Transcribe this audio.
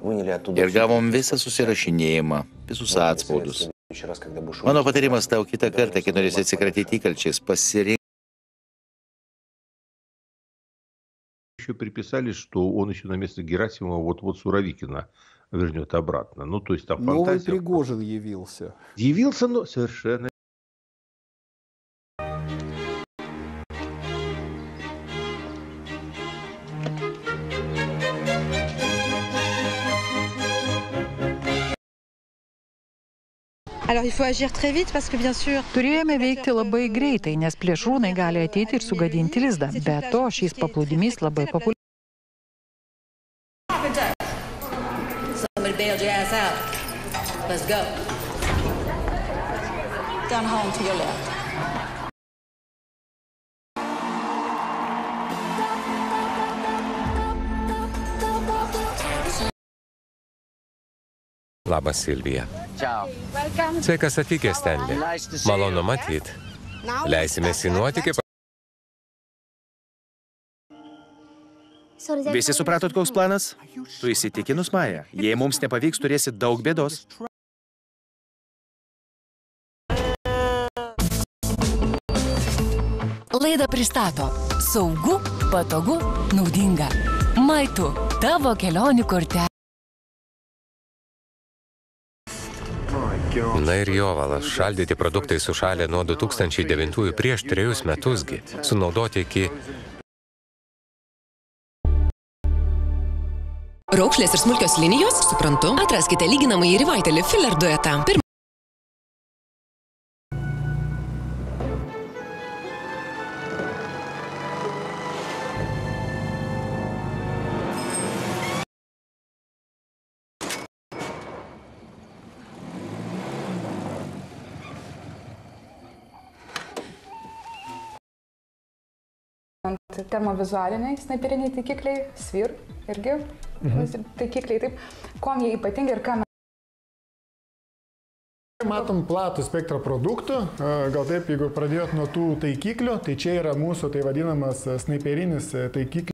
Ir gavom visą susirašinėjimą, visus atspaudus. Mano patarimas tau kitą kartą, kai norėsi atsikratyti įkalčiais, pasirink. Еще приписали, что он еще на место Герасимова вот Суровикина вернет обратно. Ну, то есть там новый фантазия. Пригожин явился. Явился, но совершенно. Turėjome veikti labai greitai, nes plėšrūnai gali ateiti ir sugadinti lizdą. Be to, šiais paplūdimys labai populiarus. Labas, Silvija. Sveikas atvykęs, Stanley. Malonu matyt. Leisimės į nuotykį. Visi supratot, koks planas? Tu įsitikinus, Maja. Jei mums nepavyks, turėsi daug bėdos. Laidą pristato saugu, patogu, naudinga. Maitu, tavo kelionių kortelė. Na ir jovalas, šaldyti produktai sušalė nuo 2009 prieš 3 metusgi. Sunaudoti iki... Raukšlės ir smulkios linijos, suprantu. Atraskite lyginamąjį Rivaitalį filler duetą. Termovizualiniai snaiperiniai taikikliai, SVIR irgi taikikliai, taip, kuom jie ypatingi ir ką mes... Matom platų spektrą produktų, gal taip, jeigu pradėjot nuo tų taikiklių, tai čia yra mūsų tai vadinamas snaiperinis taikiklis.